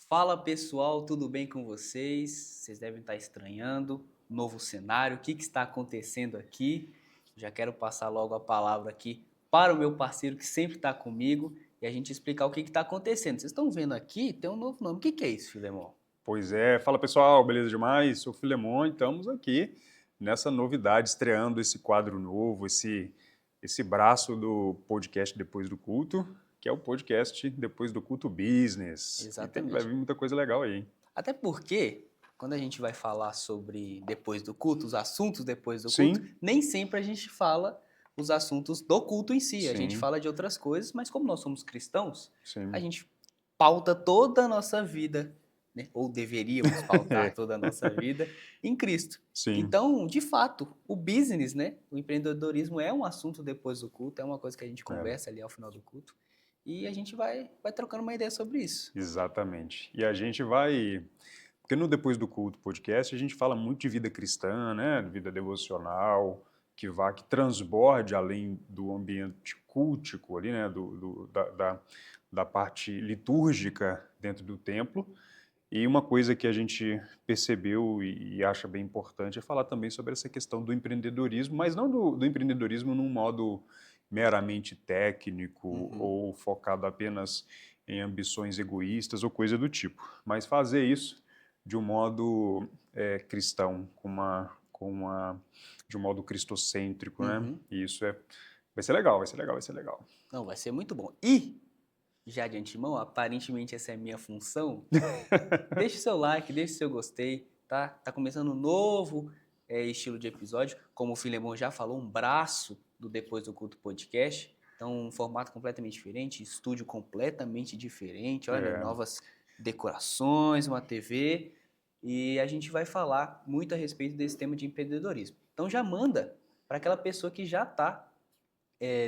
Fala pessoal, tudo bem com vocês? Vocês devem estar estranhando o novo cenário, o que está acontecendo aqui? Já quero passar logo a palavra aqui para o meu parceiro que sempre está comigo e a gente explicar o que está acontecendo. Vocês estão vendo aqui, tem um novo nome. O que é isso, Filemon? Pois é, fala pessoal, beleza demais? Sou o Filemon e estamos aqui nessa novidade, estreando esse quadro novo, esse braço do podcast Depois do Culto, que é o podcast Depois do Culto Business. E vai Exatamente. vir muita coisa legal aí, hein? Até porque, quando a gente vai falar sobre depois do culto, os assuntos depois do culto, Sim, nem sempre a gente fala os assuntos do culto em si. A gente sim, fala de outras coisas, mas como nós somos cristãos, a sim. gente pauta toda a nossa vida, né? Ou deveríamos pautar É, toda a nossa vida em Cristo. sim, Então, de fato, o business, né? O empreendedorismo é um assunto depois do culto, é uma coisa que a gente é, conversa ali ao final do culto. E a gente vai trocando uma ideia sobre isso. exatamente. E a gente vai. Porque no Depois do Culto podcast a gente fala muito de vida cristã, né? De vida devocional, que transborde além do ambiente cultico ali, né? Da parte litúrgica dentro do templo. E uma coisa que a gente percebeu e acha bem importante é falar também sobre essa questão do empreendedorismo, mas não do empreendedorismo num modo meramente técnico Uhum. ou focado apenas em ambições egoístas ou coisa do tipo, mas fazer isso de um modo cristão, de um modo cristocêntrico, né? Uhum. E isso vai ser legal, vai ser legal, vai ser legal. Não, vai ser muito bom. E, já de antemão, aparentemente essa é a minha função. Deixe seu like, deixe seu gostei, tá? Tá começando um novo estilo de episódio. Como o Filemon já falou, um braço do Depois do Culto Podcast. Então, um formato completamente diferente, estúdio completamente diferente. Olha, É, novas decorações, uma TV. E a gente vai falar muito a respeito desse tema de empreendedorismo. Então, já manda para aquela pessoa que já está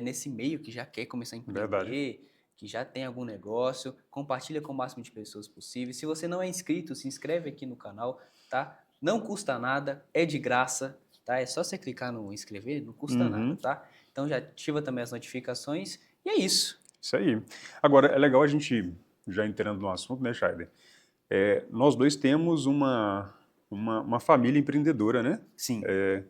nesse meio, que já quer começar a verdade. empreender, que já tem algum negócio, compartilha com o máximo de pessoas possível. Se você não é inscrito, se inscreve aqui no canal, tá? Não custa nada, é de graça, tá? É só você clicar no inscrever, não custa nada, Uhum. tá? Então já ativa também as notificações e é isso. Isso aí. Agora, é legal a gente, já entrando no assunto, né, Scheider? Nós dois temos uma família empreendedora, né? Sim, É,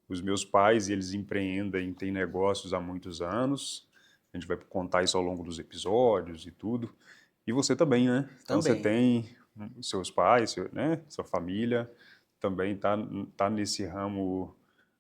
os meus pais, eles empreendem, têm negócios há muitos anos. A gente vai contar isso ao longo dos episódios e tudo. E você também, né? Então você também. tem seus pais, né? Sua família, também tá nesse ramo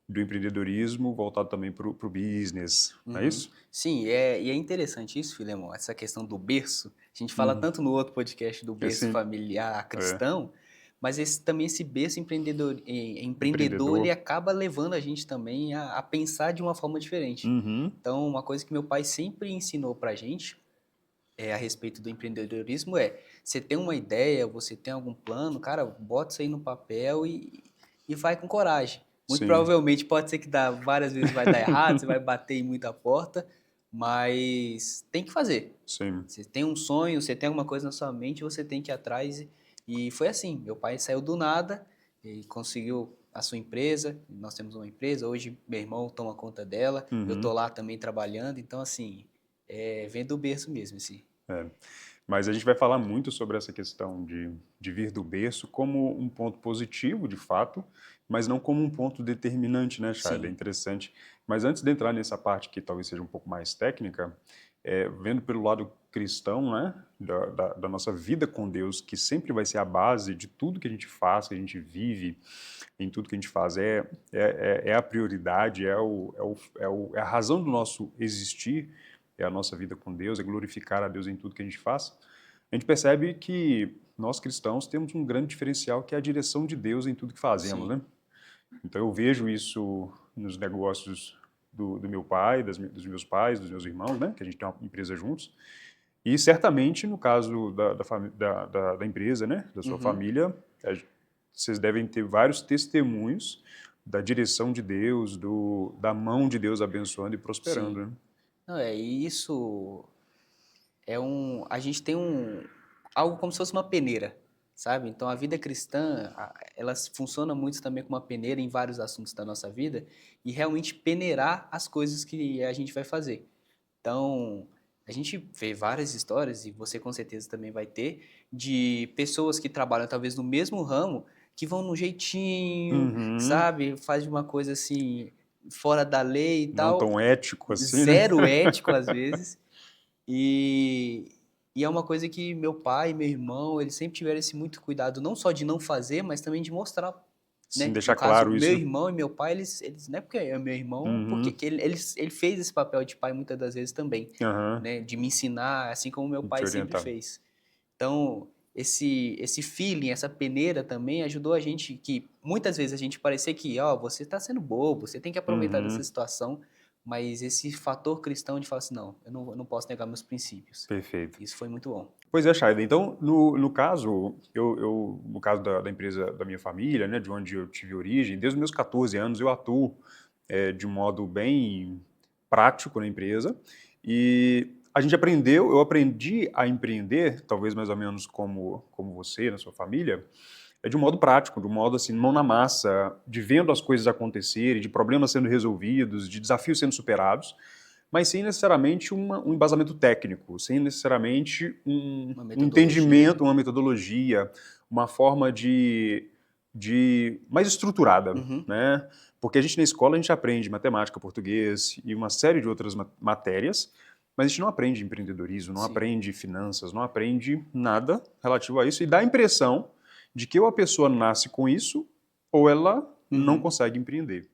do empreendedorismo voltado também para o business, não é Uhum. isso? Sim, e é interessante isso, Filemon, essa questão do berço. A gente fala Uhum. tanto no outro podcast do berço Assim, familiar é, cristão, mas também esse berço empreendedor, ele empreendedor. acaba levando a gente também a pensar de uma forma diferente. Uhum. Então, uma coisa que meu pai sempre ensinou pra gente a respeito do empreendedorismo você tem uma ideia, você tem algum plano, cara, bota isso aí no papel e vai com coragem. Muito Sim. provavelmente pode ser que várias vezes vai dar errado, você vai bater em muita porta, mas tem que fazer. Sim. Você tem um sonho, você tem alguma coisa na sua mente, você tem que ir atrás. E foi assim, meu pai saiu do nada e conseguiu a sua empresa, nós temos uma empresa, hoje meu irmão toma conta dela, eu tô Uhum. lá também trabalhando, então assim, vem do berço mesmo, assim. É. Mas a gente vai falar muito sobre essa questão de vir do berço como um ponto positivo, de fato, mas não como um ponto determinante, né, Shayla? É Sim, interessante. Mas antes de entrar nessa parte que talvez seja um pouco mais técnica, vendo pelo lado cristão, né, da nossa vida com Deus, que sempre vai ser a base de tudo que a gente faz, que a gente vive, em tudo que a gente faz, é a prioridade, é a razão do nosso existir, é a nossa vida com Deus, é glorificar a Deus em tudo que a gente faz. A gente percebe que nós cristãos temos um grande diferencial que é a direção de Deus em tudo que fazemos, sim. né? Então eu vejo isso nos negócios do meu pai, dos meus pais, dos meus irmãos, né? Que a gente tem uma empresa juntos. E certamente no caso da empresa, né? Da sua Uhum. família, vocês devem ter vários testemunhos da direção de Deus, da mão de Deus abençoando e Sim. prosperando, né? Não, e isso a gente tem algo como se fosse uma peneira, sabe? Então a vida cristã, ela funciona muito também como uma peneira em vários assuntos da nossa vida e realmente peneirar as coisas que a gente vai fazer. Então, a gente vê várias histórias, e você com certeza também vai ter, de pessoas que trabalham talvez no mesmo ramo, que vão no jeitinho, Uhum. sabe? Faz uma coisa assim, fora da lei e Não tal, tão ético assim, né? zero ético às vezes. E, e é uma coisa que meu pai e meu irmão, eles sempre tiveram esse muito cuidado, não só de não fazer, mas também de mostrar, Sim, né? No deixar caso, claro meu isso. irmão e meu pai, eles não é porque é meu irmão, porque Uhum. que ele fez esse papel de pai muitas das vezes também, Aham. né? De me ensinar, assim como meu E te pai sempre orientar. fez. Então, esse feeling, essa peneira também ajudou a gente que muitas vezes a gente parecia que, ó, você está sendo bobo, você tem que aproveitar dessa Uhum. situação, mas esse fator cristão de falar assim, não, eu não posso negar meus princípios. Perfeito. Isso foi muito bom. Pois é, Shaida. Então, no caso, no caso da empresa da minha família, né, de onde eu tive origem, desde os meus 14 anos eu atuo de um modo bem prático na empresa. E eu aprendi a empreender, talvez mais ou menos como você, na sua família, de um modo prático, de um modo assim, mão na massa, de vendo as coisas acontecerem, de problemas sendo resolvidos, de desafios sendo superados, mas sem necessariamente um embasamento técnico, sem necessariamente Uma um metodologia. entendimento, uma metodologia, uma forma de mais estruturada, Uhum, né? Porque a gente na escola a gente aprende matemática, português e uma série de outras matérias, mas a gente não aprende empreendedorismo, não sim. aprende finanças, não aprende nada relativo a isso e dá a impressão de que ou a pessoa nasce com isso ou ela não Uhum. consegue empreender.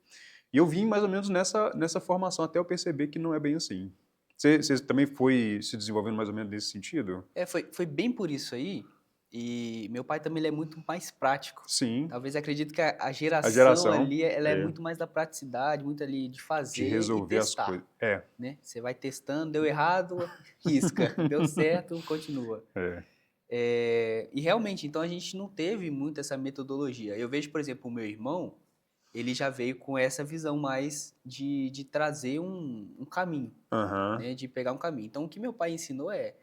E eu vim mais ou menos nessa formação até eu perceber que não é bem assim. Você também foi se desenvolvendo mais ou menos nesse sentido? Foi bem por isso aí. E meu pai também ele é muito mais prático. Sim, Talvez acredito que a a geração geração ali, ela é é, muito mais da praticidade, muito ali de de fazer e resolver as testar, coisas. É, né? Você vai testando, deu errado, risca. Deu certo, continua. é. E realmente, então a gente não teve muito essa metodologia. Eu vejo, por exemplo, o meu irmão, ele já veio com essa visão mais de trazer um caminho, Aham, né? De pegar um caminho. Então, o que meu pai ensinou é,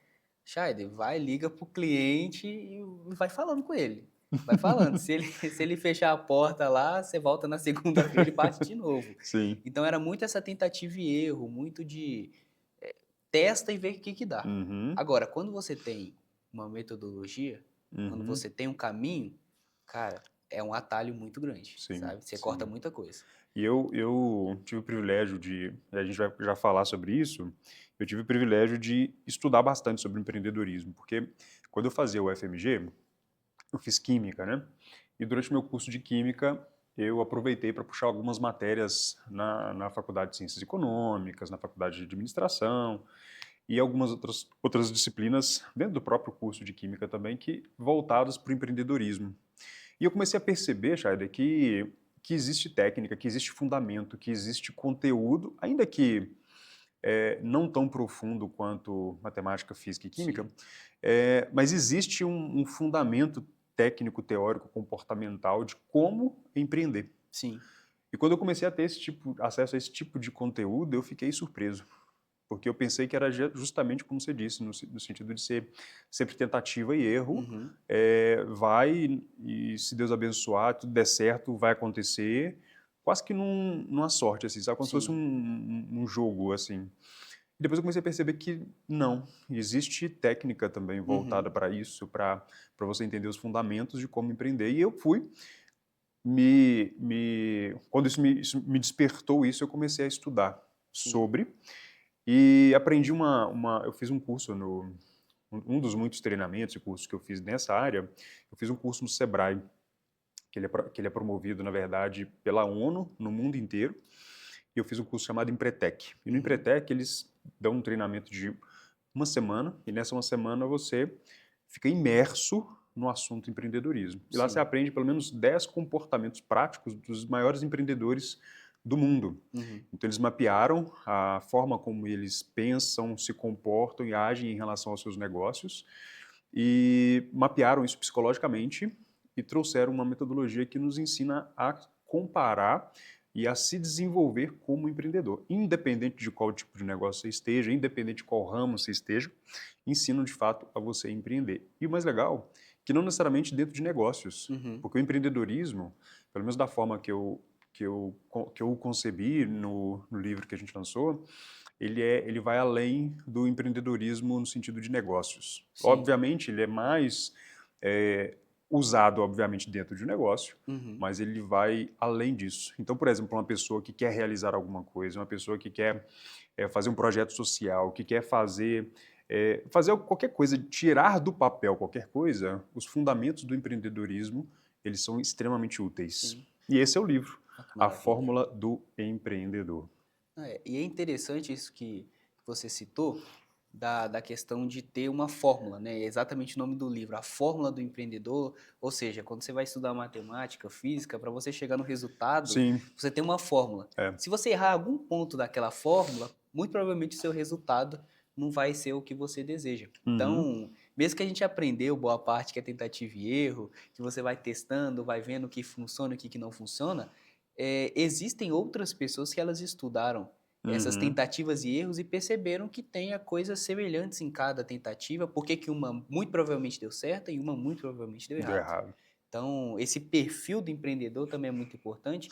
Scheider, vai, liga pro cliente e vai falando com ele. Vai falando. Se ele, se ele fechar a porta lá, você volta na segunda-feira e bate de novo. sim. Então, era muito essa tentativa e erro, muito de testa e vê o que que dá. Uhum, Agora, quando você tem uma metodologia, quando uhum, você tem um caminho, cara, é um atalho muito grande, sim, sabe? Você corta sim. muita coisa. E eu tive o privilégio a gente vai já falar sobre isso, eu tive o privilégio de estudar bastante sobre empreendedorismo, porque quando eu fazia o FMG, eu fiz química, né? E durante o meu curso de química, eu aproveitei para puxar algumas matérias na Faculdade de Ciências Econômicas, na Faculdade de Administração e algumas outras disciplinas dentro do próprio curso de química também, que voltadas para o empreendedorismo. E eu comecei a perceber, Scheider, que existe técnica, que existe fundamento, que existe conteúdo, ainda que não tão profundo quanto matemática, física e química, Sim, mas existe um fundamento técnico, teórico, comportamental de como empreender. sim. E quando eu comecei a ter acesso a esse tipo de conteúdo, eu fiquei surpreso, porque eu pensei que era justamente como você disse, no sentido de ser sempre tentativa e erro, Uhum, vai e se Deus abençoar, tudo der certo, vai acontecer, quase que numa sorte, assim, sabe? Como se fosse sim. um jogo, assim. E depois eu comecei a perceber que não, existe técnica também Uhum, voltada para isso, para você entender os fundamentos de como empreender. E eu fui, quando isso me despertou isso, eu comecei a estudar sim. sobre e aprendi eu fiz um curso um dos muitos treinamentos e cursos que eu fiz nessa área, eu fiz um curso no Sebrae, que ele é promovido, na verdade, pela ONU no mundo inteiro, e eu fiz um curso chamado Empretec. E no Uhum, Empretec eles dão um treinamento de uma semana, e nessa uma semana você fica imerso no assunto empreendedorismo. E lá você sim. aprende pelo menos 10 comportamentos práticos dos maiores empreendedores do mundo. Uhum, Então eles mapearam a forma como eles pensam, se comportam e agem em relação aos seus negócios e mapearam isso psicologicamente e trouxeram uma metodologia que nos ensina a comparar e a se desenvolver como empreendedor. Independente de qual tipo de negócio você esteja, independente de qual ramo você esteja, ensinam de fato a você empreender. E o mais legal, que não necessariamente dentro de negócios, uhum, porque o empreendedorismo, pelo menos da forma que eu o concebi no livro que a gente lançou, ele vai além do empreendedorismo no sentido de negócios. Sim. Obviamente, ele é mais é, usado, obviamente, dentro de um negócio, Uhum. mas ele vai além disso. Então, por exemplo, uma pessoa que quer realizar alguma coisa, uma pessoa que quer fazer um projeto social, que quer fazer qualquer coisa, tirar do papel qualquer coisa, os fundamentos do empreendedorismo, eles são extremamente úteis. Sim. E esse é o livro, Ah, que A maravilha. Fórmula do Empreendedor. E é interessante isso que você citou, da questão de ter uma fórmula, né? É exatamente o nome do livro, A Fórmula do Empreendedor. Ou seja, quando você vai estudar matemática, física, para você chegar no resultado, Sim, você tem uma fórmula. é, Se você errar algum ponto daquela fórmula, muito provavelmente o seu resultado não vai ser o que você deseja. uhum, Então, mesmo que a gente aprendeu boa parte que é tentativa e erro, que você vai testando, vai vendo o que funciona e o que não funciona, existem outras pessoas que elas estudaram essas uhum, tentativas e erros e perceberam que tem coisas semelhantes em cada tentativa, porque que uma muito provavelmente deu certo e uma muito provavelmente deu deu errado. errado. Então, esse perfil do empreendedor também é muito importante,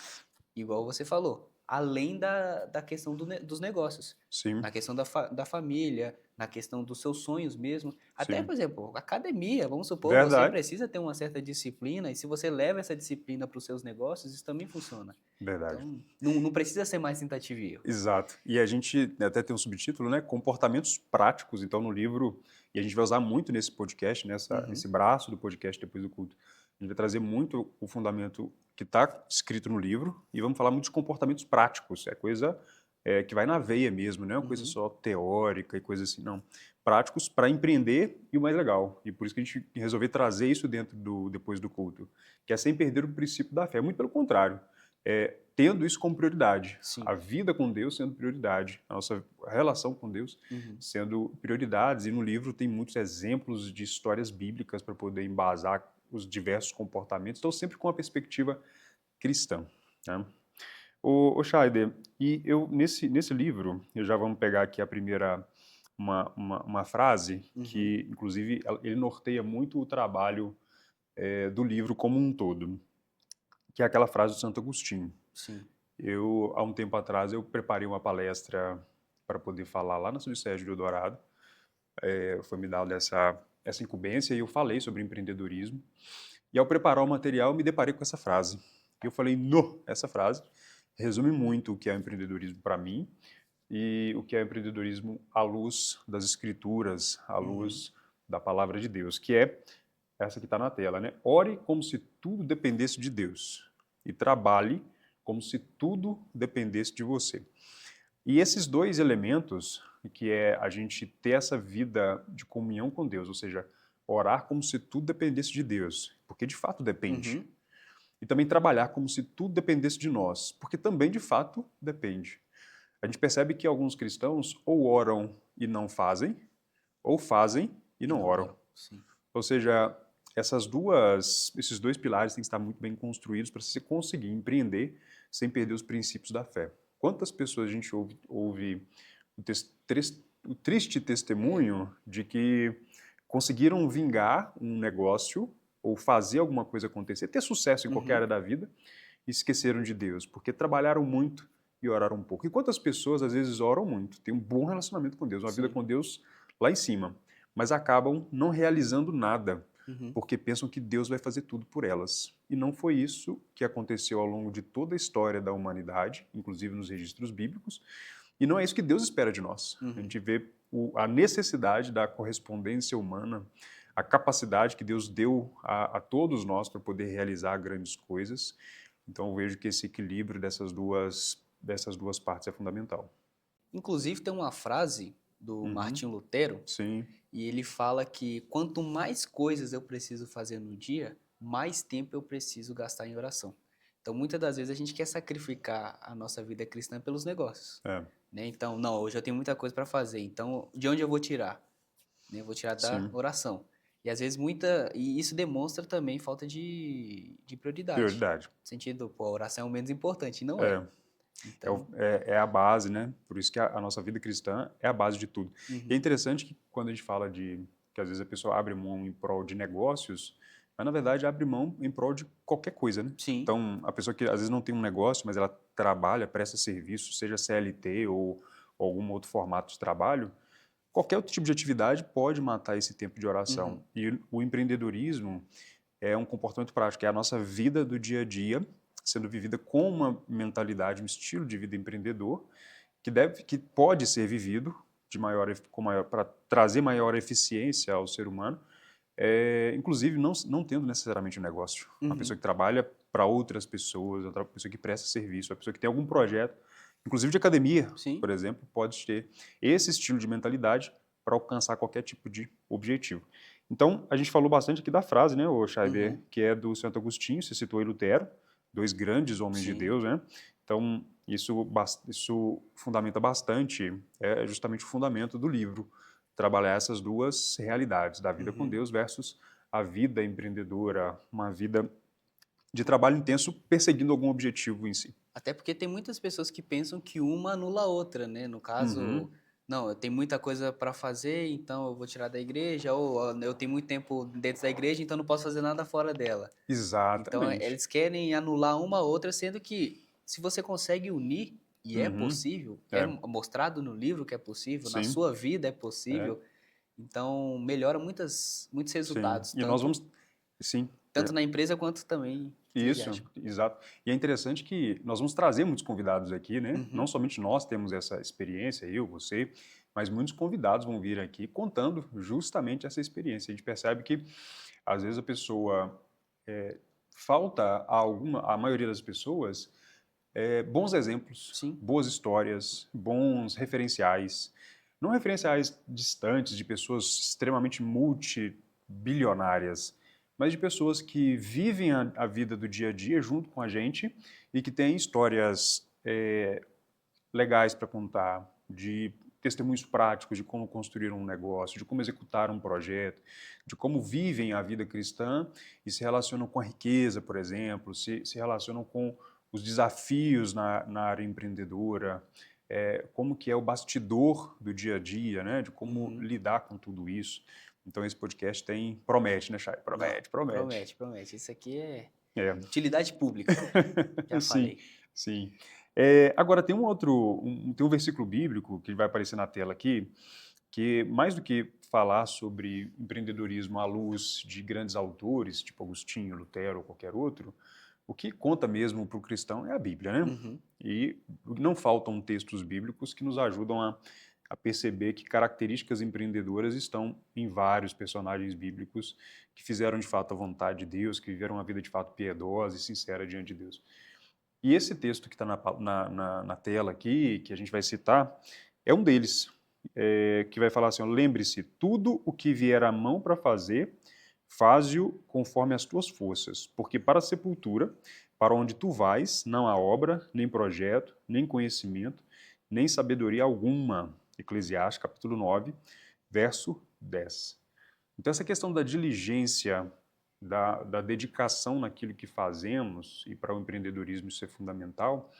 igual você falou, além da questão dos negócios, Sim, na questão da família, na questão dos seus sonhos mesmo. Até, sim. por exemplo, academia, vamos supor, você Verdade, precisa ter uma certa disciplina, e se você leva essa disciplina para os seus negócios, isso também funciona. verdade. Então, não precisa ser mais tentativa e erro. Exato. E a gente até tem um subtítulo, né? Comportamentos práticos. Então, no livro, e a gente vai usar muito nesse podcast, Uhum, nesse braço do podcast depois do culto, a gente vai trazer muito o fundamento que está escrito no livro e vamos falar muito de comportamentos práticos. É coisa que vai na veia mesmo, não é uma coisa uhum. só teórica e coisa assim, não. Práticos para empreender e o mais legal. E por isso que a gente resolveu trazer isso dentro do depois do culto, que é sem perder o princípio da fé. Muito pelo contrário. Tendo isso como prioridade, Sim. a vida com Deus sendo prioridade, a nossa relação com Deus Uhum. sendo prioridades. E no livro tem muitos exemplos de histórias bíblicas para poder embasar os diversos comportamentos, então sempre com a perspectiva cristã. Né? O Scheider, e eu nesse livro, eu já vamos pegar aqui a primeira, uma frase Uhum. que, inclusive, ele norteia muito o trabalho do livro como um todo, que é aquela frase do Santo Agostinho. Sim. Há um tempo atrás, eu preparei uma palestra para poder falar lá na Subsede do Eldorado. Foi me dada essa incumbência e eu falei sobre empreendedorismo. E ao preparar o material, eu me deparei com essa frase. E eu falei, no, essa frase resume muito o que é o empreendedorismo para mim e o que é o empreendedorismo à luz das escrituras, à Uhum. luz da palavra de Deus, que é essa que está na tela, né? Ore como se tudo dependesse de Deus e trabalhe como se tudo dependesse de você. E esses dois elementos, que é a gente ter essa vida de comunhão com Deus, ou seja, orar como se tudo dependesse de Deus, porque de fato depende. Uhum. E também trabalhar como se tudo dependesse de nós, porque também de fato depende. A gente percebe que alguns cristãos ou oram e não fazem, ou fazem e E não não oram. oram. Sim. Ou seja, esses dois pilares têm que estar muito bem construídos para você conseguir empreender sem perder os princípios da fé. Quantas pessoas a gente ouve o triste testemunho de que conseguiram vingar um negócio ou fazer alguma coisa acontecer, ter sucesso em qualquer área Uhum. da vida e esqueceram de Deus, porque trabalharam muito e oraram um pouco. E quantas pessoas às vezes oram muito, têm um bom relacionamento com Deus, uma vida Sim. com Deus lá em cima, mas acabam não realizando nada, Uhum. porque pensam que Deus vai fazer tudo por elas. E não foi isso que aconteceu ao longo de toda a história da humanidade, inclusive nos registros bíblicos, e não é isso que Deus espera de nós. A Uhum. gente vê a necessidade da correspondência humana, a capacidade que Deus deu a todos nós para poder realizar grandes coisas. Então eu vejo que esse equilíbrio dessas duas partes é fundamental. Inclusive, tem uma frase do Uhum. Martinho Lutero, Sim, e ele fala que quanto mais coisas eu preciso fazer no dia, mais tempo eu preciso gastar em oração. Então, muitas das vezes a gente quer sacrificar a nossa vida cristã pelos negócios, é, né? Então, não, hoje eu tenho muita coisa para fazer, então de onde eu vou tirar? Né? Eu vou tirar da sim, oração. E às vezes e isso demonstra também falta de prioridade. prioridade. No sentido, pô, a oração é o menos importante, e não é. É, Então, é a base, né? Por isso que a nossa vida cristã é a base de tudo. E é uhum, interessante que quando a gente fala que às vezes a pessoa abre mão em prol de negócios, mas na verdade abre mão em prol de qualquer coisa, né? sim, Então, a pessoa que às vezes não tem um negócio, mas ela trabalha, presta serviço, seja CLT ou algum outro formato de trabalho, qualquer outro tipo de atividade pode matar esse tempo de Uhum. oração. E o empreendedorismo é um comportamento prático, é a nossa vida do dia a dia sendo vivida com uma mentalidade, um estilo de vida empreendedor que pode ser vivido para trazer maior eficiência ao ser humano, inclusive não tendo necessariamente um negócio. Uma pessoa Uhum. que trabalha para outras pessoas, outra pessoa que presta serviço, uma pessoa que tem algum projeto, inclusive de academia, Sim. por exemplo, pode ter esse estilo de mentalidade para alcançar qualquer tipo de objetivo. Então, a gente falou bastante aqui da frase, né, o Scheiber, Uhum. que é do Santo Agostinho, você citou aí Lutero, dois grandes homens de Sim. Deus, né? Então, isso fundamenta bastante, é justamente o fundamento do livro, trabalhar essas duas realidades, da vida com Uhum. Deus versus a vida empreendedora, uma vida de trabalho intenso perseguindo algum objetivo em si. Até porque tem muitas pessoas que pensam que uma anula a outra, né? No caso, Uhum, não, eu tenho muita coisa para fazer, então eu vou tirar da igreja, ou eu tenho muito tempo dentro da igreja, então não posso fazer nada fora dela. Então, exatamente. eles querem anular uma a outra, sendo que se você consegue unir, e é Uhum, possível, é é, mostrado no livro que é possível, na sim, sua vida é é, possível, então melhora muitos sim. resultados, E nós tanto, vamos, sim, tanto na empresa quanto também isso, eclesiástico. exato. E é interessante que nós vamos trazer muitos convidados aqui, né? Não Uhum, somente nós temos essa experiência, eu, você, mas muitos convidados vão vir aqui contando justamente essa experiência. A gente percebe que, às vezes, a pessoa falta a maioria das pessoas, bons exemplos, sim. boas histórias, bons referenciais. Não referenciais distantes de pessoas extremamente multibilionárias, mas de pessoas que vivem a vida do dia a dia junto com a gente e que têm histórias legais para contar, de testemunhos práticos de como construir um negócio, de como executar um projeto, de como vivem a vida cristã e se relacionam com a riqueza, por exemplo, se relacionam com os desafios na área empreendedora, como que é o bastidor do dia a dia, né, de como Uhum. lidar com tudo isso. Então esse podcast promete, né, Chay? Não, Promete, promete. promete, promete. Isso aqui é É. utilidade pública, já Sim, falei. sim. Agora tem tem um versículo bíblico que vai aparecer na tela aqui, que mais do que falar sobre empreendedorismo à luz de grandes autores, tipo Agostinho, Lutero ou qualquer outro, o que conta mesmo para o cristão é a Bíblia, né? Uhum. E não faltam textos bíblicos que nos ajudam a perceber que características empreendedoras estão em vários personagens bíblicos que fizeram de fato a vontade de Deus, que viveram uma vida de fato piedosa e sincera diante de Deus. E esse texto que está na tela aqui, que a gente vai citar, é um deles, que vai falar assim, ó, lembre-se, tudo o que vier à mão para fazer, faze-o conforme as tuas forças, porque para a sepultura, para onde tu vais, não há obra, nem projeto, nem conhecimento, nem sabedoria alguma. Eclesiastes, capítulo 9, verso 10. Então, essa questão da diligência, da dedicação naquilo que fazemos, e para o empreendedorismo isso é fundamental,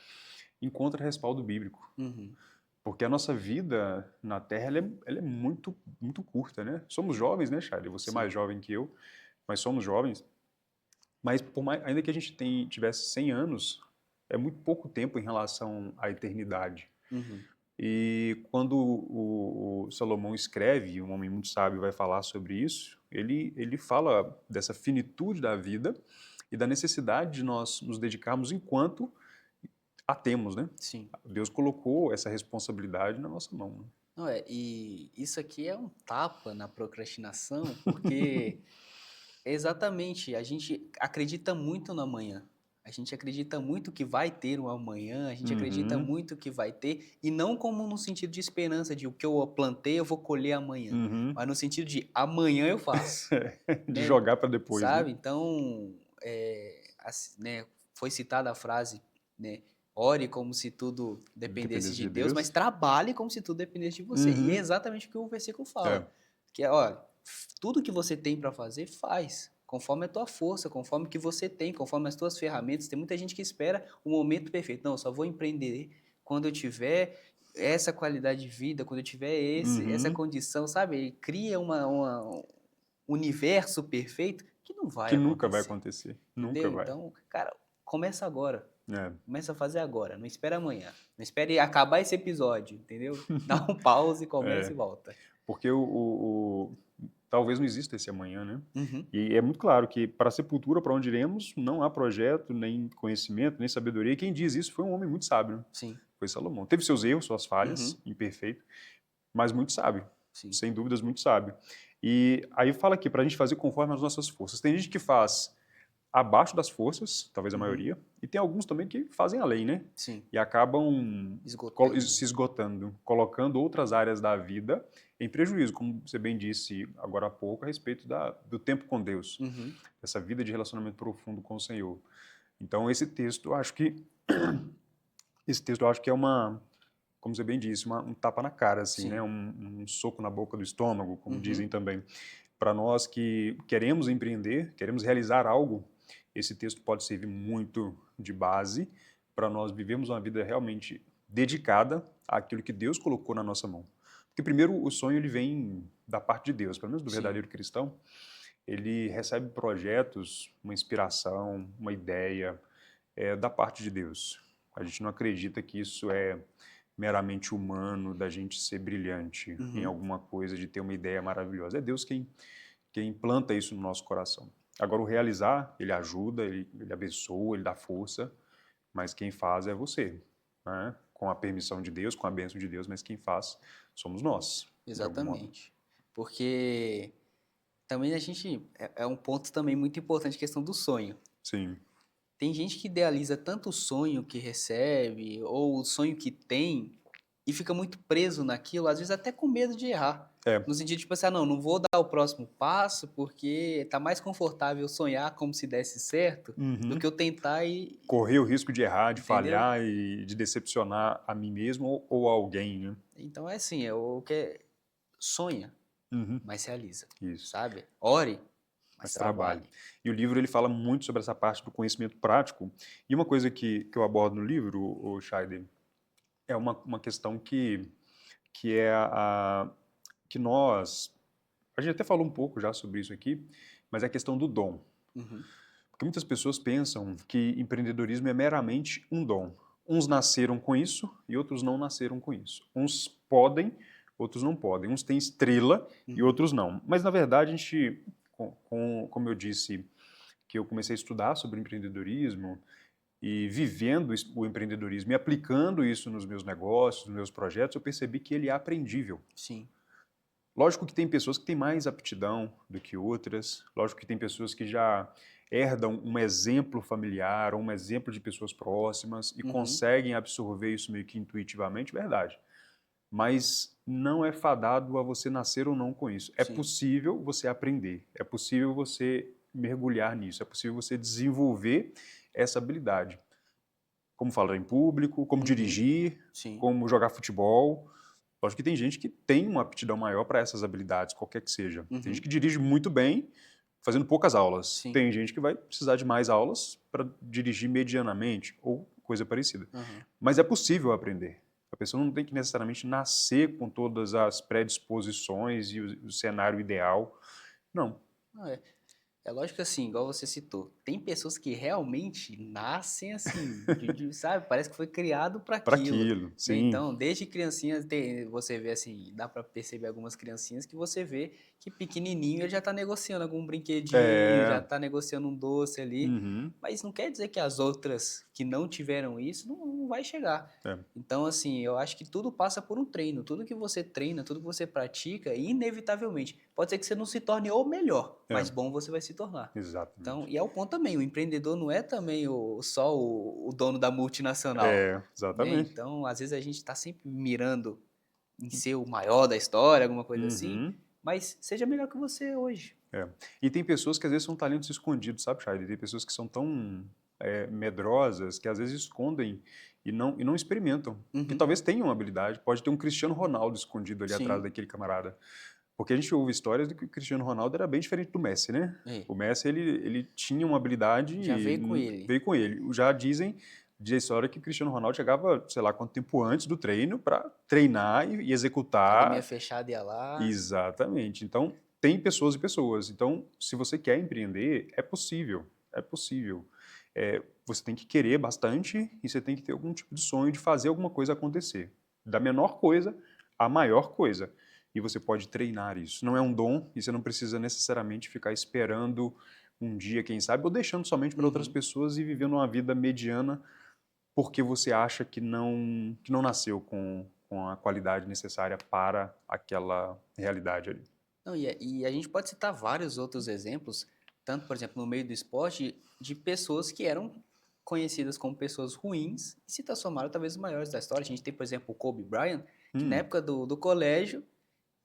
encontra respaldo bíblico. Uhum. Porque a nossa vida na Terra ela é muito, muito curta, né? Somos jovens, né, Charlie? Você é mais Sim. jovem que eu, mas somos jovens. Mas ainda que a gente tivesse 100 anos, é muito pouco tempo em relação à eternidade. Uhum. E quando o Salomão escreve, um homem muito sábio vai falar sobre isso, ele fala dessa finitude da vida e da necessidade de nós nos dedicarmos enquanto a temos, né? Sim. Deus colocou essa responsabilidade na nossa mão. Não é, e isso aqui é um tapa na procrastinação, porque exatamente, a gente acredita muito no amanhã. A gente acredita muito que vai ter um amanhã, a gente acredita Uhum, muito que vai ter, e não como no sentido de esperança, de o que eu plantei eu vou colher amanhã, uhum. mas no sentido de amanhã eu faço, De né? jogar para depois, né? Sabe? Então, né, foi citada a frase, né? Ore como se tudo dependesse Dependência de de Deus, mas Deus. trabalhe como se tudo dependesse de você. E é Uhum. exatamente o que o versículo É. fala. Que é, olha, tudo que você tem para fazer, faz. Conforme a tua força, conforme o que você tem, conforme as tuas ferramentas. Tem muita gente que espera o momento perfeito. Não, eu só vou empreender quando eu tiver essa qualidade de vida, quando eu tiver essa Uhum. condição, sabe? Ele cria um universo perfeito que não vai Que nunca vai acontecer. acontecer. Nunca Entendeu? vai. Então, cara, começa agora. É. Começa a fazer agora, não espera amanhã. Não espere acabar esse episódio, entendeu? Dá um pause, começa É. e volta. Porque talvez não exista esse amanhã, né? Uhum, E é muito claro que para a sepultura, para onde iremos, não há projeto, nem conhecimento, nem sabedoria. E quem diz isso foi um homem muito sábio, né? sim. Foi Salomão. Teve seus erros, suas falhas, Uhum, imperfeito, mas muito sábio. sim. Sem dúvidas, muito sábio. E aí fala aqui, para a gente fazer conforme as nossas forças. Tem gente que faz abaixo das forças, talvez a Uhum, maioria, e tem alguns também que fazem além, né? sim. E acabam Esgotando. se esgotando, colocando outras áreas da vida em prejuízo, como você bem disse agora há pouco, a respeito do tempo com Deus, Uhum, essa vida de relacionamento profundo com o Senhor. Então, esse texto eu acho que é uma, como você bem disse, um tapa na cara, assim, né? sim. Um soco na boca do estômago, como dizem Uhum, também. Para nós que queremos empreender, queremos realizar algo, esse texto pode servir muito de base para nós vivermos uma vida realmente dedicada àquilo que Deus colocou na nossa mão. Porque primeiro o sonho ele vem da parte de Deus, pelo menos do sim. verdadeiro cristão, ele recebe projetos, uma inspiração, uma ideia da parte de Deus. A gente não acredita que isso é meramente humano, da gente ser brilhante em Uhum, alguma coisa, de ter uma ideia maravilhosa. É Deus quem planta isso no nosso coração. Agora, o realizar, ele ajuda, ele abençoa, ele dá força, mas quem faz é você, né? Com a permissão de Deus, com a bênção de Deus, mas quem faz somos nós, de algum modo. exatamente. Porque também a gente. É um ponto também muito importante a questão do sonho. Sim, Tem gente que idealiza tanto o sonho que recebe, ou o sonho que tem, e fica muito preso naquilo, às vezes até com medo de errar. é. No sentido, tipo assim, não vou dar o próximo passo porque tá mais confortável sonhar como se desse certo do Uhum. que eu tentar e. Correr o risco de errar, de Entendeu? falhar e de decepcionar a mim mesmo ou alguém, né? Então é assim, é o que sonha, Uhum. mas realiza, Isso. sabe? Ore, mas Mas trabalho. trabalhe. E o livro ele fala muito sobre essa parte do conhecimento prático. E uma coisa que eu abordo no livro, o Scheider, é uma questão que é que nós. A gente até falou um pouco já sobre isso aqui, mas é a questão do dom. Uhum, Porque muitas pessoas pensam que empreendedorismo é meramente um dom. Uns nasceram com isso e outros não nasceram com isso. Uns podem, outros não podem. Uns têm estrela e uhum, outros não. Mas, na verdade, a gente, como eu disse, que eu comecei a estudar sobre empreendedorismo e vivendo o empreendedorismo e aplicando isso nos meus negócios, nos meus projetos, eu percebi que ele é aprendível. sim. Lógico que tem pessoas que têm mais aptidão do que outras, lógico que tem pessoas que já herdam um exemplo familiar ou um exemplo de pessoas próximas e Uhum, conseguem absorver isso meio que intuitivamente, verdade. Mas não é fadado a você nascer ou não com isso. É sim. possível você aprender, é possível você mergulhar nisso, é possível você desenvolver essa habilidade. Como falar em público, como Uhum, dirigir, sim. como jogar futebol. Lógico que tem gente que tem uma aptidão maior para essas habilidades, qualquer que seja. Tem gente Uhum, que dirige muito bem, fazendo poucas aulas. sim. Tem gente que vai precisar de mais aulas para dirigir medianamente ou coisa parecida. Aham. Mas é possível aprender. A pessoa não tem que necessariamente nascer com todas as predisposições e o cenário ideal. Não. Ah, é lógico que assim, igual você citou, tem pessoas que realmente nascem assim, sabe? Parece que foi criado para Para aquilo, aquilo, né? sim. Então, desde criancinha, você vê assim, dá para perceber algumas criancinhas que você vê que pequenininho ele já tá negociando algum brinquedinho, já É. tá negociando um doce ali, Uhum. mas não quer dizer que as outras que não tiveram isso não vai chegar. É. Então, assim, eu acho que tudo passa por um treino. Tudo que você treina, tudo que você pratica, inevitavelmente, pode ser que você não se torne o melhor, É. mas bom você vai se tornar. Então, Exatamente. e é o ponto também, o empreendedor não é também só o dono da multinacional, É, né? exatamente. Então, às vezes a gente está sempre mirando em ser o maior da história, alguma coisa assim, Uhum. mas seja melhor que você hoje. É. E tem pessoas que às vezes são talentos escondidos, sabe, Charlie? Tem pessoas que são tão medrosas que às vezes escondem e não experimentam. Que Uhum, talvez tenham habilidade, pode ter um Cristiano Ronaldo escondido ali atrás sim, daquele camarada. Porque a gente ouve histórias de que o Cristiano Ronaldo era bem diferente do Messi, né? é, O Messi, ele tinha uma habilidade já e veio com ele. veio com ele. Já dizem de história que o Cristiano Ronaldo chegava, sei lá, quanto tempo antes do treino para treinar e Academia executar. fechada ia lá. Exatamente. Então, tem pessoas e pessoas. Então, se você quer empreender, é possível. É possível. você tem que querer bastante e você tem que ter algum tipo de sonho de fazer alguma coisa acontecer. Da menor coisa à maior coisa. E você pode treinar isso. Não é um dom e você não precisa necessariamente ficar esperando um dia, quem sabe, ou deixando somente para outras Uhum. pessoas e vivendo uma vida mediana porque você acha que não nasceu com a qualidade necessária para aquela realidade ali. Não, e a gente pode citar vários outros exemplos, tanto, por exemplo, no meio do esporte, de pessoas que eram conhecidas como pessoas ruins e se transformaram talvez os maiores da história. A gente tem, por exemplo, o Kobe Bryant, que na Hum, época do colégio,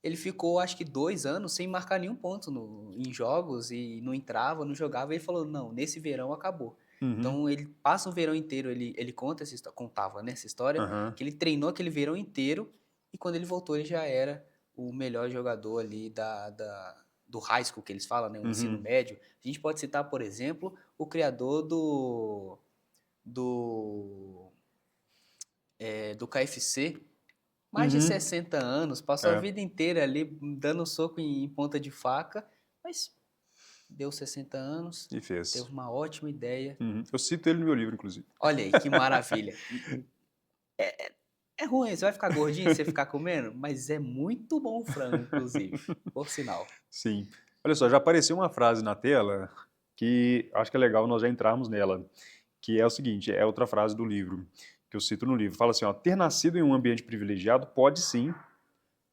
ele ficou, acho que 2 anos sem marcar nenhum ponto em jogos e não entrava, não jogava. E ele falou, não, nesse verão acabou. uhum, Então, ele passa o verão inteiro, ele conta contava nessa história, aham, que ele treinou aquele verão inteiro e quando ele voltou, ele já era o melhor jogador ali do high school, que eles falam, né, o ensino uhum, médio. A gente pode citar, por exemplo, o criador do, do KFC, mais de uhum, 60 anos, passou a é, vida inteira ali dando soco em ponta de faca, mas deu 60 anos, e teve fez. uma ótima ideia. Uhum. Eu cito ele no meu livro, inclusive. Olha aí, que maravilha. É ruim, você vai ficar gordinho se você ficar comendo, mas é muito bom o frango, inclusive, por sinal. Sim. Olha só, já apareceu uma frase na tela que acho que é legal nós já entrarmos nela, que é o seguinte, é outra frase do livro, que eu cito no livro. Fala assim, ó, ter nascido em um ambiente privilegiado pode sim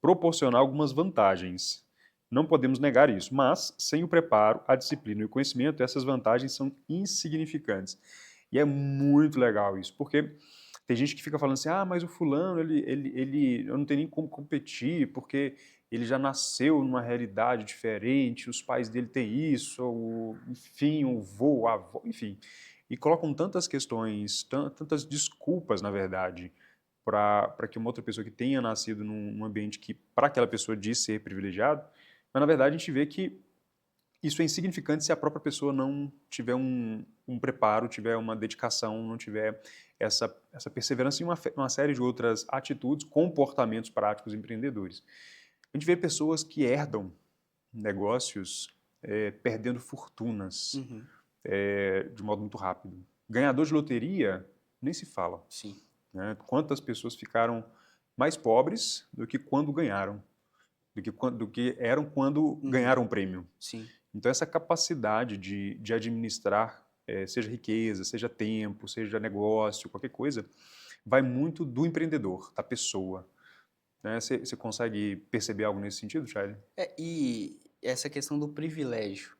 proporcionar algumas vantagens. Não podemos negar isso, mas sem o preparo, a disciplina e o conhecimento, essas vantagens são insignificantes. E é muito legal isso, porque tem gente que fica falando assim, ah, mas o fulano, eu não tenho nem como competir, porque ele já nasceu numa realidade diferente, os pais dele têm isso, ou, enfim, o vô, a avó, enfim. E colocam tantas questões, tantas desculpas, na verdade, para que uma outra pessoa que tenha nascido num ambiente que, para aquela pessoa, diz ser privilegiado, mas, na verdade, a gente vê que isso é insignificante se a própria pessoa não tiver um preparo, tiver uma dedicação, não tiver essa perseverança e uma série de outras atitudes, comportamentos práticos empreendedores. A gente vê pessoas que herdam negócios perdendo fortunas Uhum, de modo muito rápido. Ganhador de loteria, nem se fala. sim. Né? Quantas pessoas ficaram mais pobres do que quando ganharam, do que eram quando Uhum, ganharam o prêmio. sim. Então, essa capacidade de administrar, seja riqueza, seja tempo, seja negócio, qualquer coisa, vai muito do empreendedor, da pessoa. Né? Você consegue perceber algo nesse sentido, Charlie? E essa questão do privilégio.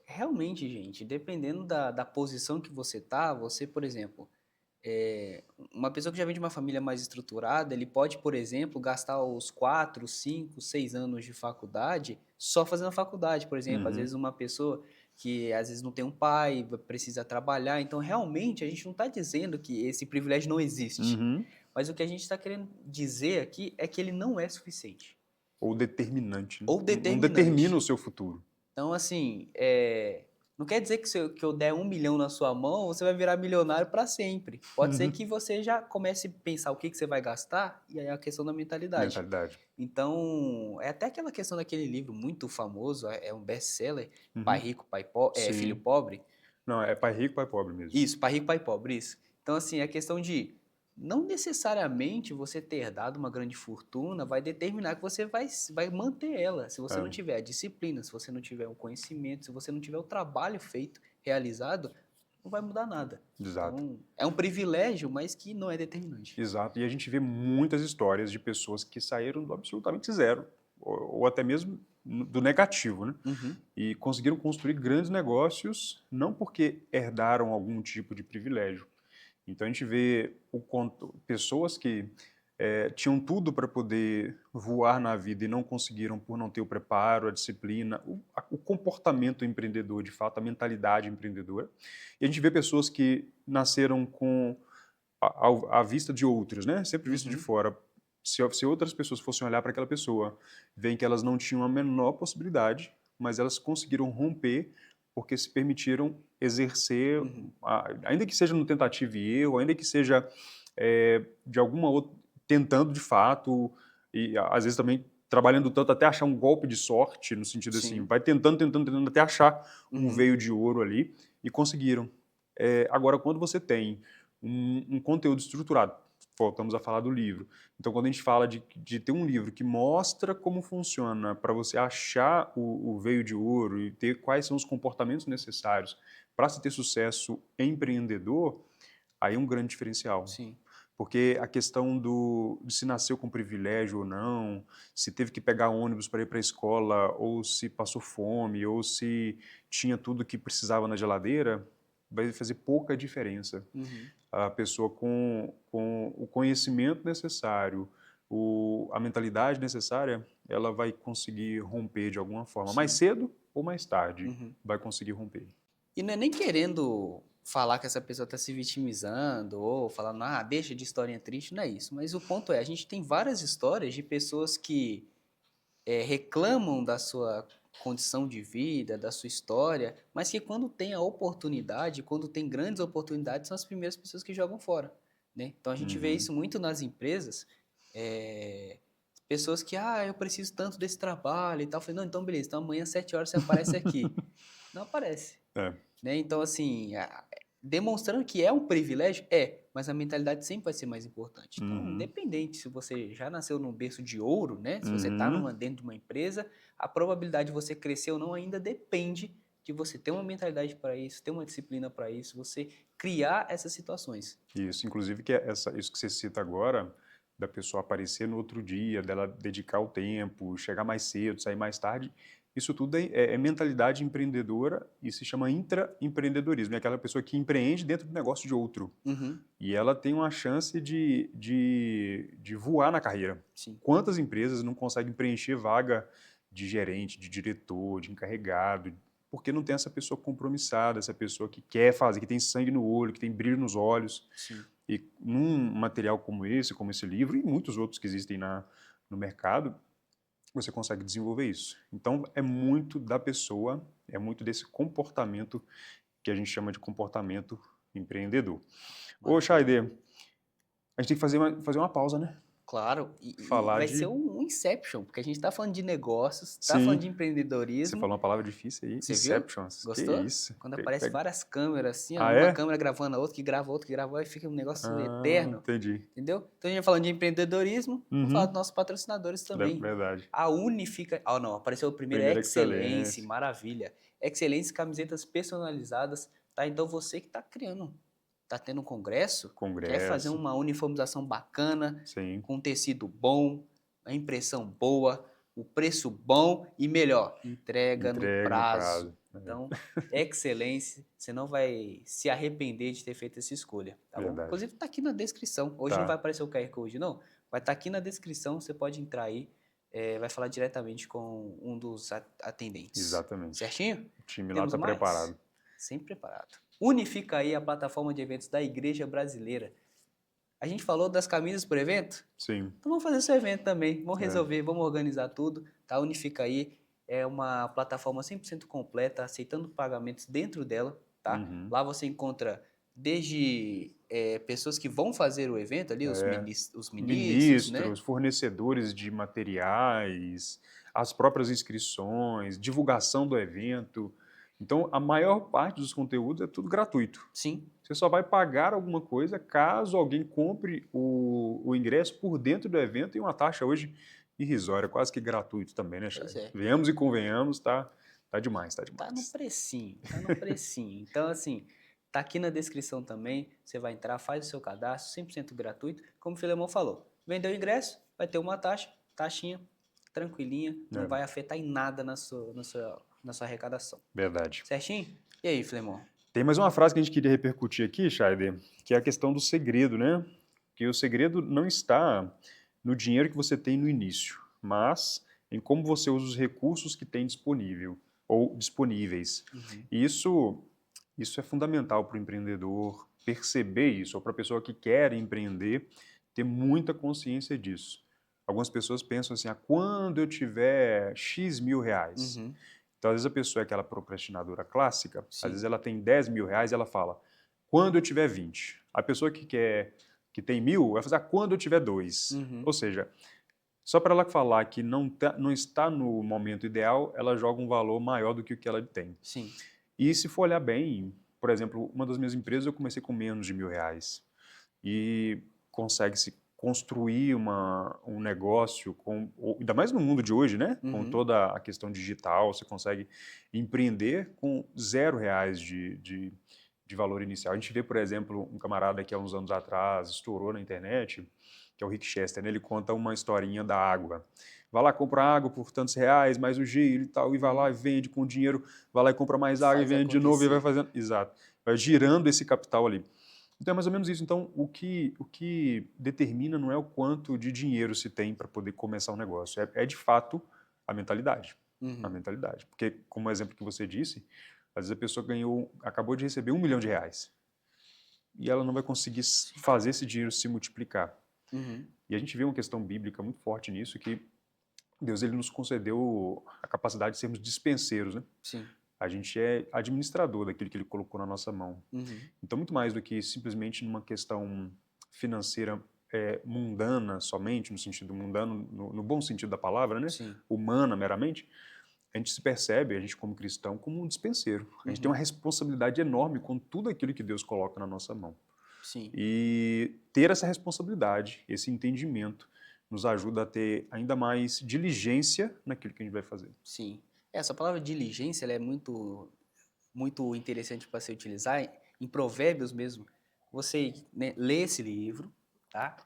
Realmente, gente, dependendo da posição que você tá, você, por exemplo, uma pessoa que já vem de uma família mais estruturada, ele pode, por exemplo, gastar os 4, 5, 6 anos de faculdade só fazendo a faculdade, por exemplo. Às Uhum, vezes uma pessoa que às vezes não tem um pai, precisa trabalhar. Então, realmente, a gente não está dizendo que esse privilégio não existe. uhum. Mas o que a gente está querendo dizer aqui é que ele não é suficiente. Ou determinante. Né? Ou Não determina o determinante. seu futuro. Então, assim, não quer dizer que se eu der 1 milhão na sua mão, você vai virar milionário para sempre. Pode ser Uhum. que você já comece a pensar o que você vai gastar, e aí é a questão da mentalidade. Mentalidade. Então, é até aquela questão daquele livro muito famoso, é um best-seller, Pai Uhum. Rico, Filho Sim. Pobre. Não, é pai rico, pai pobre mesmo. Isso, Pai Rico, Pai Pobre, isso. Então, assim, a questão de não necessariamente você ter dado uma grande fortuna vai determinar que você vai manter ela. Se você não É, tiver a disciplina, se você não tiver o conhecimento, se você não tiver o trabalho feito, realizado, não vai mudar nada. exato. Então, é um privilégio, mas que não é determinante. Exato. E a gente vê muitas histórias de pessoas que saíram do absolutamente zero, ou até mesmo do negativo, né? Uhum, E conseguiram construir grandes negócios, não porque herdaram algum tipo de privilégio. Então a gente vê pessoas que tinham tudo para poder voar na vida e não conseguiram por não ter o preparo, a disciplina, o comportamento empreendedor, de fato, a mentalidade empreendedora. E a gente vê pessoas que nasceram com à vista de outros, né? Sempre visto de uhum, fora. Se outras pessoas fossem olhar para aquela pessoa, veem que elas não tinham a menor possibilidade, mas elas conseguiram romper porque se permitiram exercer, uhum. ainda que seja no tentativa e erro, ainda que seja de alguma outra, tentando de fato, e às vezes também trabalhando tanto até achar um golpe de sorte, no sentido assim, Sim. vai tentando, tentando, tentando até achar um Uhum. veio de ouro ali, e conseguiram. Agora, quando você tem um conteúdo estruturado, voltamos a falar do livro. Então, quando a gente fala de ter um livro que mostra como funciona para você achar o veio de ouro e ter quais são os comportamentos necessários para se ter sucesso empreendedor, aí é um grande diferencial. Sim. Porque a questão de se nasceu com privilégio ou não, se teve que pegar ônibus para ir para a escola, ou se passou fome, ou se tinha tudo que precisava na geladeira, vai fazer pouca diferença. Uhum. A pessoa com o conhecimento necessário, a mentalidade necessária, ela vai conseguir romper de alguma forma. Sim. Mais cedo ou mais tarde, Uhum. vai conseguir romper. E não é nem querendo falar que essa pessoa está se vitimizando ou falando, deixa de historinha triste, não é isso. Mas o ponto é, a gente tem várias histórias de pessoas que reclamam da sua condição de vida, da sua história, mas que quando tem a oportunidade, quando tem grandes oportunidades, são as primeiras pessoas que jogam fora, né? Então a gente vê Uhum. isso muito nas empresas, é, pessoas que, eu preciso tanto desse trabalho e tal. Eu falei, não, então beleza, então amanhã às 7 horas você aparece aqui. Não aparece. É. Né? Então, assim, demonstrando que é um privilégio, mas a mentalidade sempre vai ser mais importante. Então, Uhum. independente se você já nasceu num berço de ouro, né? Se você está Uhum. dentro de uma empresa, a probabilidade de você crescer ou não ainda depende de você ter uma mentalidade para isso, ter uma disciplina para isso, você criar essas situações. Isso, inclusive que isso que você cita agora, da pessoa aparecer no outro dia, dela dedicar o tempo, chegar mais cedo, sair mais tarde, isso tudo é mentalidade empreendedora e se chama intraempreendedorismo. É aquela pessoa que empreende dentro do negócio de outro. Uhum. E ela tem uma chance de voar na carreira. Sim. Quantas empresas não conseguem preencher vaga de gerente, de diretor, de encarregado, porque não tem essa pessoa compromissada, essa pessoa que quer fazer, que tem sangue no olho, que tem brilho nos olhos. Sim. E num material como esse livro, e muitos outros que existem no mercado, você consegue desenvolver isso. Então, é muito da pessoa, é muito desse comportamento que a gente chama de comportamento empreendedor. Ô, Shaide, a gente tem que fazer uma pausa, né? Claro, e Falar vai ser de... um Inception, porque a gente está falando de negócios, está falando Sim, de você empreendedorismo. falou uma palavra difícil aí, Você viu? Inceptions. Que Gostou? isso? Quando aparece várias câmeras assim, ó, Ah, uma é? câmera gravando a outra, que grava, e fica um negócio Ah, eterno, entendi. entendeu? Então a gente vai falando de empreendedorismo, vamos falar dos Uhum, nossos patrocinadores também. verdade. A Unifica, não, apareceu o primeiro, é Primeira Excelência, excelência, maravilha. Excelência, camisetas personalizadas, tá? Então você que tá criando, tá tendo um congresso, quer fazer congresso, uma uniformização bacana, sim. com tecido bom, a impressão boa, o preço bom e melhor, entrega no Entrega no prazo. prazo. Então, excelência, você não vai se arrepender de ter feito essa escolha, tá bom? Verdade. Inclusive tá aqui na descrição. Hoje não vai Tá, aparecer o QR Code não, vai estar aqui na descrição, você pode entrar aí, vai falar diretamente com um dos atendentes. exatamente. Certinho? O time lá Temos está mais? preparado. Sempre preparado. Unifica aí a plataforma de eventos da Igreja Brasileira. A gente falou das camisas por evento? Sim. Então vamos fazer seu evento também. Vamos É. resolver, vamos organizar tudo. Tá? Unifica aí. É uma plataforma 100% completa, aceitando pagamentos dentro dela. Tá? Uhum. Lá você encontra desde pessoas que vão fazer o evento ali, os ministros, né? Ministros, fornecedores de materiais, as próprias inscrições, divulgação do evento. Então, a maior parte dos conteúdos é tudo gratuito. Sim, Você só vai pagar alguma coisa caso alguém compre o ingresso por dentro do evento e uma taxa hoje irrisória, quase que gratuito também, né, Chay? pois é. Venhamos e convenhamos, tá demais, tá Tá no demais. precinho, tá no precinho. Então, assim, tá aqui na descrição também. Você vai entrar, faz o seu cadastro, 100% gratuito. Como o Filemon falou, vendeu o ingresso, vai ter uma taxa, taxinha, tranquilinha, não É, vai afetar em nada na sua arrecadação. verdade. Certinho? E aí, Filemon? Tem mais uma frase que a gente queria repercutir aqui, Scheider, que é a questão do segredo, né? Que o segredo não está no dinheiro que você tem no início, mas em como você usa os recursos que tem disponível ou disponíveis. Uhum. E isso é fundamental para o empreendedor perceber isso, ou para a pessoa que quer empreender, ter muita consciência disso. Algumas pessoas pensam assim, quando eu tiver X mil reais? Uhum. Então, às vezes a pessoa é aquela procrastinadora clássica, às Sim. vezes ela tem 10 mil reais e ela fala, quando eu tiver 20. A pessoa que tem 1.000 vai fazer, quando eu tiver 2. Uhum. Ou seja, só para ela falar que não está no momento ideal, ela joga um valor maior do que o que ela tem. Sim. E se for olhar bem, por exemplo, uma das minhas empresas eu comecei com menos de R$ 1.000 e consegue-se construir um negócio, ainda mais no mundo de hoje, né? Com Uhum. toda a questão digital, você consegue empreender com R$ 0 de valor inicial. A gente vê, por exemplo, um camarada que há uns anos atrás estourou na internet, que é o Rick Chester, né? Ele conta uma historinha da água. Vai lá, compra água por tantos reais, mais o giro e tal, e vai lá e vende com o dinheiro, vai lá e compra mais água e Faz vende de novo e vai acontecer. fazendo. Exato. Vai girando esse capital ali. Então é mais ou menos isso. Então, o que determina não é o quanto de dinheiro se tem para poder começar um negócio, é de fato a mentalidade. A Uhum. mentalidade. Porque, como o exemplo que você disse, às vezes a pessoa acabou de receber R$ 1 milhão e ela não vai conseguir fazer esse dinheiro se multiplicar. Uhum. E a gente vê uma questão bíblica muito forte nisso, que Deus ele nos concedeu a capacidade de sermos dispenseiros, né? Sim. A gente é administrador daquilo que ele colocou na nossa mão. Uhum. Então, muito mais do que simplesmente numa questão financeira mundana somente, no sentido mundano, no bom sentido da palavra, né? Sim. Humana meramente, a gente se percebe, a gente como cristão, como um dispenseiro. A gente tem uma responsabilidade enorme com tudo aquilo que Deus coloca na nossa mão. Sim. E ter essa responsabilidade, esse entendimento, nos ajuda a ter ainda mais diligência naquilo que a gente vai fazer. Sim. Essa palavra diligência ela é muito, muito interessante para se utilizar em Provérbios mesmo. Você, né, lê esse livro, tá?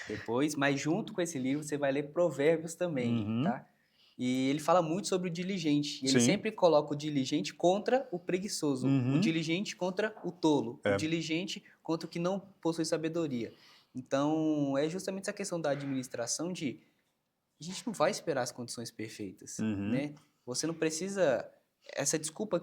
Depois, mas junto com esse livro você vai ler Provérbios também, Uhum. tá? E ele fala muito sobre o diligente. E ele Sim. sempre coloca o diligente contra o preguiçoso, o Uhum. diligente contra o tolo, o É. diligente contra o que não possui sabedoria. Então, é justamente essa questão da administração de a gente não vai esperar as condições perfeitas, Uhum. né? Você não precisa essa desculpa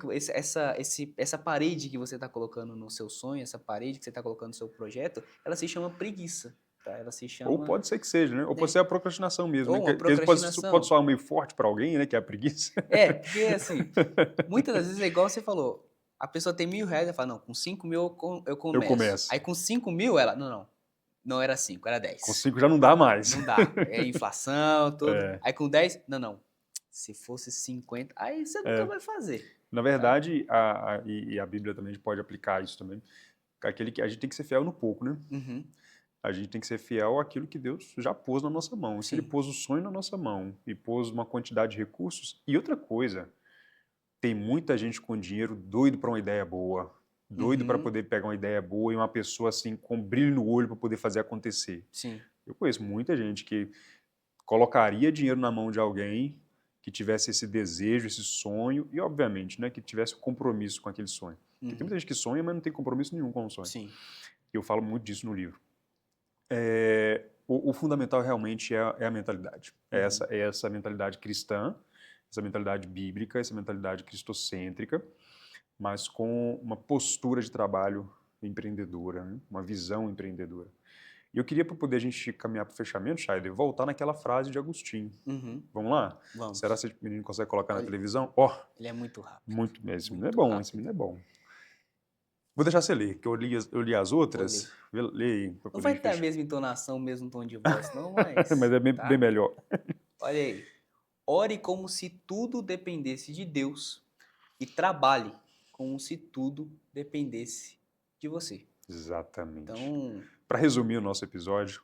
essa parede que você está colocando no seu sonho, essa parede que você está colocando no seu projeto, ela se chama preguiça, tá? Ela se Ou chama, pode ser que seja, né? Ou pode né? ser a procrastinação mesmo, né? Ou uma Que pode procrastinação. soar meio forte para alguém, né? Que é a preguiça. Porque assim, muitas das vezes é igual você falou, a pessoa tem R$ 1.000 e fala, não, com 5.000 eu Eu começo. começo. Aí com 5.000 ela, não era 5, era Com 10. 5 já não dá mais. Não dá. É inflação, tudo. É. Aí com 10, não. Se fosse 50, aí você nunca vai fazer. Na Tá? verdade, e a Bíblia também pode aplicar isso também. Aquele que a gente tem que ser fiel no pouco, né? Uhum. A gente tem que ser fiel àquilo que Deus já pôs na nossa mão. E se Ele Sim. pôs o sonho na nossa mão e pôs uma quantidade de recursos. E outra coisa, tem muita gente com dinheiro doido para uma ideia boa, doido para Uhum. poder pegar uma ideia boa e uma pessoa assim com brilho no olho para poder fazer acontecer. Sim. Eu conheço muita gente que colocaria dinheiro na mão de alguém que tivesse esse desejo, esse sonho e, obviamente, né, que tivesse compromisso com aquele sonho. Porque tem Uhum. muita gente que sonha, mas não tem compromisso nenhum com o sonho. Sim. E eu falo muito disso no livro. O fundamental realmente é a mentalidade. Uhum. É essa mentalidade cristã, essa mentalidade bíblica, essa mentalidade cristocêntrica, mas com uma postura de trabalho empreendedora, né? Uma visão empreendedora. E eu queria, para poder a gente caminhar para o fechamento, Scheider, voltar naquela frase de Agostinho. Uhum. Vamos lá? Vamos. Será que esse menino consegue colocar na Olha, televisão? Ó, ele é muito rápido. muito. Esse menino é Muito bom, esse rápido. menino é bom. Vou deixar você ler, que eu li as Vou ler. outras. Lê aí, para Não poder a vai gente ter a fechar. mesma entonação, o mesmo tom de voz, não, mas. Mas é bem Tá? melhor. Olha aí. Ore como se tudo dependesse de Deus e trabalhe como se tudo dependesse de você. Exatamente. Então, Para resumir o nosso episódio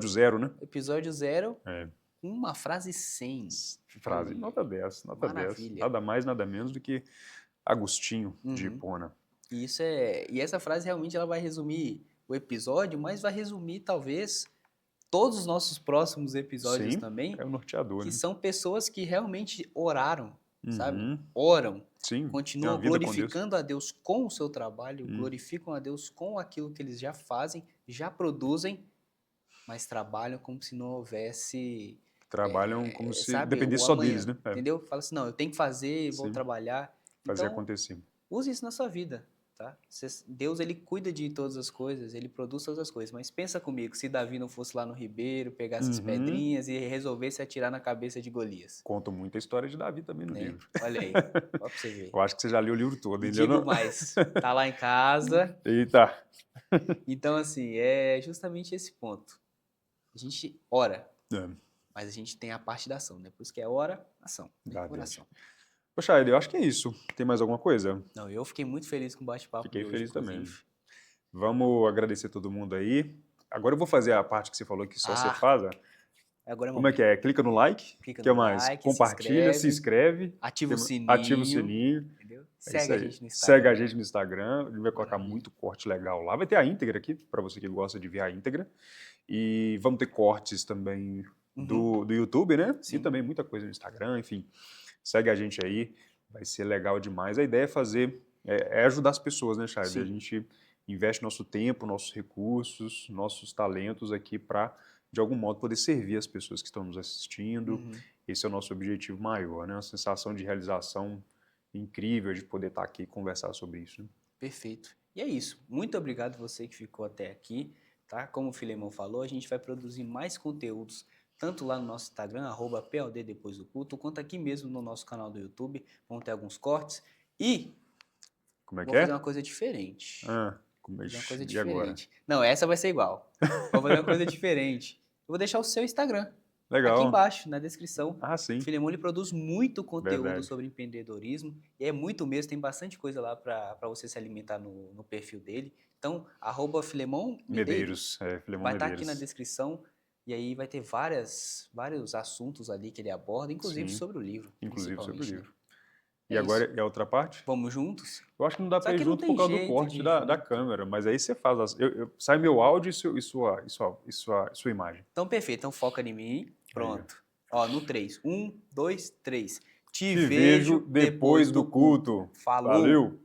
0, né? episódio 0, É, uma frase 100. frase, Olha aí. nota 10, nota 10. Maravilha. Nada mais, nada menos do que Agostinho de Uhum. Hipona. E essa frase realmente ela vai resumir o episódio, mas vai resumir talvez todos os nossos próximos episódios Sim, também, é o norteador, que né? são pessoas que realmente oraram, sabe? Uhum. Oram, Sim, tem uma continuam vida com Deus. glorificando a Deus com o seu trabalho, Hum. glorificam a Deus com aquilo que eles já fazem, já produzem, mas trabalham como se não houvesse, Trabalham como se sabe, o dependesse só deles, amanhã, né? É, entendeu? Fala assim, não, eu tenho que fazer, vou sim, trabalhar. fazer Então, acontecer. use isso na sua vida, tá? Deus, ele cuida de todas as coisas, ele produz todas as coisas. Mas pensa comigo, se Davi não fosse lá no ribeiro, pegasse as Uhum. pedrinhas e resolvesse atirar na cabeça de Golias, Conto muito a história de Davi também no né? livro. Olha aí, ó pra você ver. Eu acho que você já leu o livro todo, E ainda digo não? mais, tá lá em casa. Eita! Então, assim, é justamente esse ponto. A gente ora, É, mas a gente tem a parte da ação, né? Por isso que é ora, ação, né? verdade. Oração. Poxa, eu acho que é isso. Tem mais alguma coisa? Não, eu fiquei muito feliz com o bate-papo Fiquei de hoje, feliz também. inclusive. Vamos agradecer todo mundo aí. Agora eu vou fazer a parte que você falou que só você Ah, faz. agora é o Como é que momento. é? Clica no like. Clica O que no mais? like, Compartilha, se inscreve, ativa o ativa o sininho, sininho. entendeu? É isso Segue a aí. gente no Segue a Instagram. gente no Instagram. A gente vai colocar Maravilha. muito corte legal lá. Vai ter a íntegra aqui, para você que gosta de ver a íntegra. E vamos ter cortes também do YouTube, né? E Sim. também muita coisa no Instagram, enfim. Segue a gente aí. Vai ser legal demais. A ideia é fazer, é ajudar as pessoas, né, Chay? A Sim. gente investe nosso tempo, nossos recursos, nossos talentos aqui para, de algum modo, poder servir as pessoas que estão nos assistindo. Esse é o nosso objetivo maior, né? Uma sensação de realização incrível de poder estar aqui e conversar sobre isso. Né? Perfeito. E é isso. Muito obrigado você que ficou até aqui, tá? Como o Filemão falou, a gente vai produzir mais conteúdos, tanto lá no nosso Instagram, @POD depois do culto, quanto aqui mesmo no nosso canal do YouTube. Vão ter alguns cortes. E Como é que vou fazer é? uma coisa diferente. Como é Fazer uma coisa e agora? diferente. Não, essa vai ser igual. Vou fazer uma coisa diferente. Eu vou deixar o seu Instagram aqui Legal. embaixo, na descrição. Ah, O sim. Filemão ele produz muito conteúdo Verdade. sobre empreendedorismo. E é muito mesmo, tem bastante coisa lá para você se alimentar no perfil dele. Então, @Filemão Medeiros Filemão vai estar aqui na Medeiros. descrição. E aí vai ter vários assuntos ali que ele aborda, inclusive Sim, sobre o livro. inclusive sobre o Principalmente, né? livro. E É agora, isso. e a outra parte? Vamos juntos? Eu acho que não dá Só pra ir que não junto por tem causa do jeito corte de ir da junto. câmera, mas aí você faz. Sai meu áudio e sua imagem. Então, perfeito. Então, foca em mim. Aí, ó. Pronto. Ó, no 3. 1, 2, 3. Te Te vejo vejo depois do culto. Falou! Valeu!